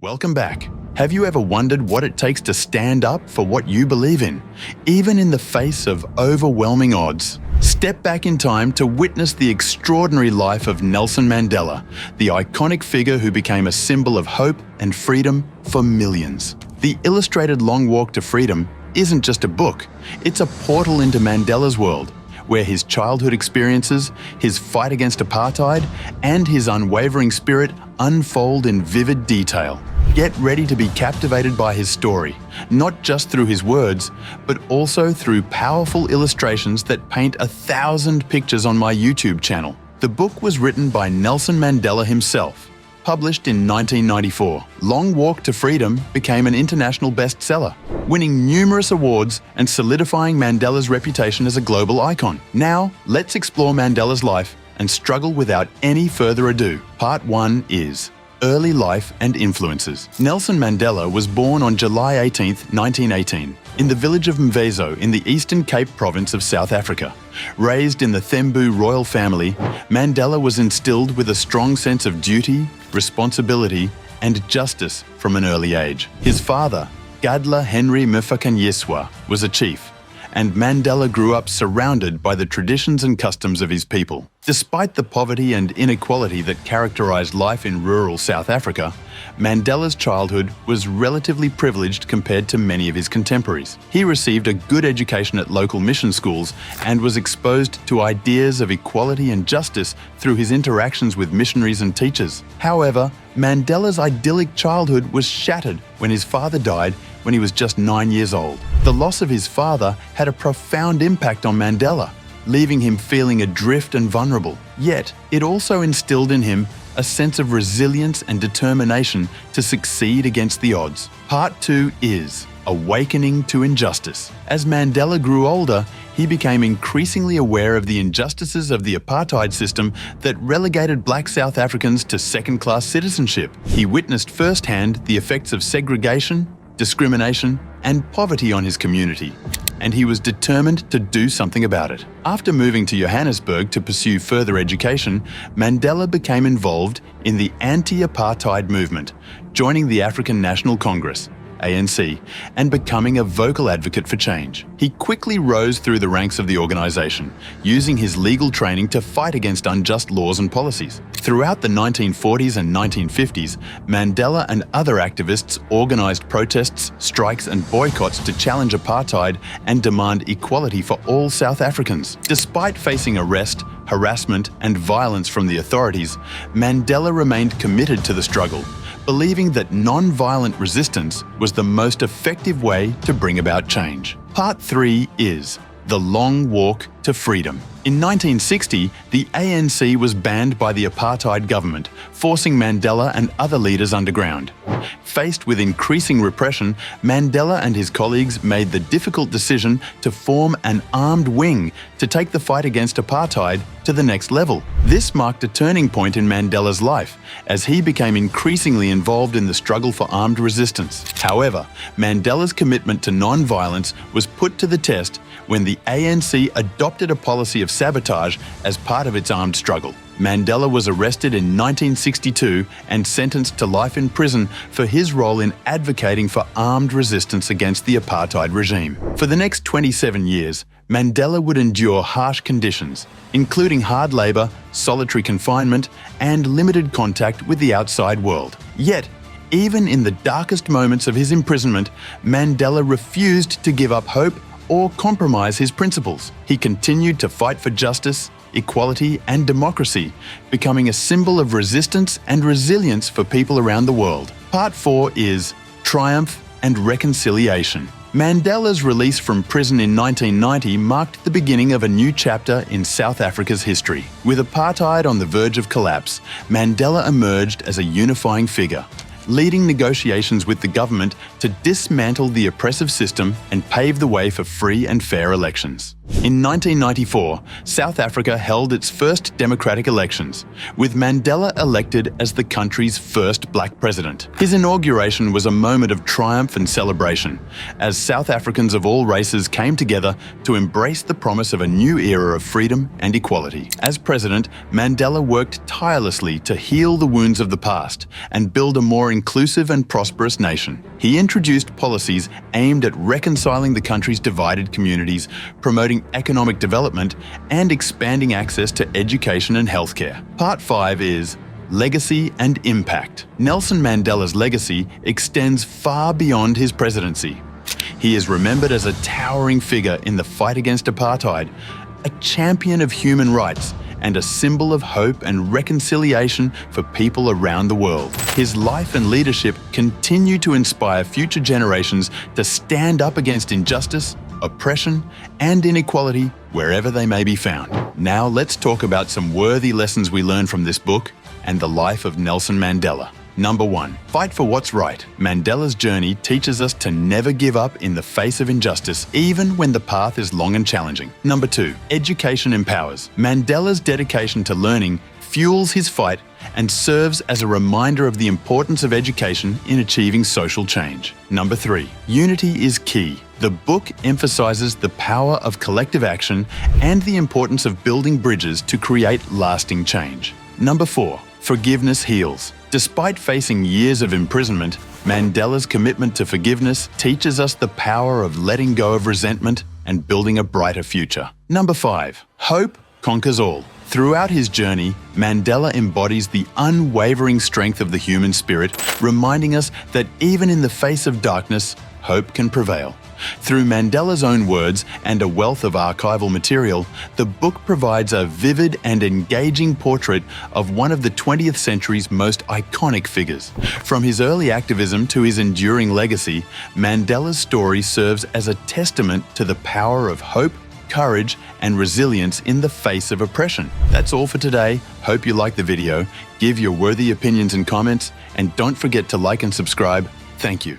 Welcome back. Have you ever wondered what it takes to stand up for what you believe in, even in the face of overwhelming odds? Step back in time to witness the extraordinary life of Nelson Mandela, the iconic figure who became a symbol of hope and freedom for millions. The illustrated Long Walk to Freedom isn't just a book, it's a portal into Mandela's world, where his childhood experiences, his fight against apartheid, and his unwavering spirit unfold in vivid detail. Get ready to be captivated by his story, not just through his words, but also through powerful illustrations that paint 1,000 pictures on my YouTube channel. The book was written by Nelson Mandela himself, published in 1994. Long Walk to Freedom became an international bestseller, winning numerous awards and solidifying Mandela's reputation as a global icon. Now, let's explore Mandela's life and struggle without any further ado. Part 1 is Early Life and Influences. Nelson Mandela was born on July 18, 1918, in the village of Mvezo in the Eastern Cape province of South Africa. Raised in the Thembu royal family, Mandela was instilled with a strong sense of duty, responsibility, and justice from an early age. His father, Gadla Henry Mfakanyiswa, was a chief, and Mandela grew up surrounded by the traditions and customs of his people. Despite the poverty and inequality that characterized life in rural South Africa, Mandela's childhood was relatively privileged compared to many of his contemporaries. He received a good education at local mission schools and was exposed to ideas of equality and justice through his interactions with missionaries and teachers. However, Mandela's idyllic childhood was shattered when his father died when he was just 9 years old. The loss of his father had a profound impact on Mandela, leaving him feeling adrift and vulnerable. Yet, it also instilled in him a sense of resilience and determination to succeed against the odds. Part 2 is Awakening to Injustice. As Mandela grew older, he became increasingly aware of the injustices of the apartheid system that relegated black South Africans to second-class citizenship. He witnessed firsthand the effects of segregation, discrimination, and poverty on his community, and he was determined to do something about it. After moving to Johannesburg to pursue further education, Mandela became involved in the anti-apartheid movement, joining the African National Congress, ANC, and becoming a vocal advocate for change. He quickly rose through the ranks of the organization, using his legal training to fight against unjust laws and policies. Throughout the 1940s and 1950s, Mandela and other activists organized protests, strikes, and boycotts to challenge apartheid and demand equality for all South Africans. Despite facing arrest, harassment, and violence from the authorities, Mandela remained committed to the struggle, believing that non-violent resistance was the most effective way to bring about change. Part 3 is The Long Walk to Freedom. In 1960, the ANC was banned by the apartheid government, forcing Mandela and other leaders underground. Faced with increasing repression, Mandela and his colleagues made the difficult decision to form an armed wing to take the fight against apartheid to the next level. This marked a turning point in Mandela's life, as he became increasingly involved in the struggle for armed resistance. However, Mandela's commitment to non-violence was put to the test when the ANC adopted a policy of sabotage as part of its armed struggle. Mandela was arrested in 1962 and sentenced to life in prison for his role in advocating for armed resistance against the apartheid regime. For the next 27 years, Mandela would endure harsh conditions, including hard labor, solitary confinement, and limited contact with the outside world. Yet, even in the darkest moments of his imprisonment, Mandela refused to give up hope or compromise his principles. He continued to fight for justice, equality, and democracy, becoming a symbol of resistance and resilience for people around the world. Part 4 is Triumph and Reconciliation. Mandela's release from prison in 1990 marked the beginning of a new chapter in South Africa's history. With apartheid on the verge of collapse, Mandela emerged as a unifying figure, leading negotiations with the government to dismantle the oppressive system and pave the way for free and fair elections. In 1994, South Africa held its first democratic elections, with Mandela elected as the country's first black president. His inauguration was a moment of triumph and celebration, as South Africans of all races came together to embrace the promise of a new era of freedom and equality. As president, Mandela worked tirelessly to heal the wounds of the past and build a more inclusive and prosperous nation. He introduced policies aimed at reconciling the country's divided communities, promoting economic development, and expanding access to education and healthcare. Part 5 is Legacy and Impact. Nelson Mandela's legacy extends far beyond his presidency. He is remembered as a towering figure in the fight against apartheid, a champion of human rights, and a symbol of hope and reconciliation for people around the world. His life and leadership continue to inspire future generations to stand up against injustice, oppression, and inequality wherever they may be found. Now let's talk about some worthy lessons we learn from this book and the life of Nelson Mandela. Number 1. Fight for what's right. Mandela's journey teaches us to never give up in the face of injustice, even when the path is long and challenging. Number 2. Education empowers. Mandela's dedication to learning fuels his fight and serves as a reminder of the importance of education in achieving social change. Number 3. Unity is key. The book emphasizes the power of collective action and the importance of building bridges to create lasting change. Number 4. Forgiveness heals. Despite facing years of imprisonment, Mandela's commitment to forgiveness teaches us the power of letting go of resentment and building a brighter future. Number 5. Hope conquers all. Throughout his journey, Mandela embodies the unwavering strength of the human spirit, reminding us that even in the face of darkness, hope can prevail. Through Mandela's own words and a wealth of archival material, the book provides a vivid and engaging portrait of one of the 20th century's most iconic figures. From his early activism to his enduring legacy, Mandela's story serves as a testament to the power of hope, courage, and resilience in the face of oppression. That's all for today. Hope you liked the video. Give your worthy opinions and comments, and don't forget to like and subscribe. Thank you.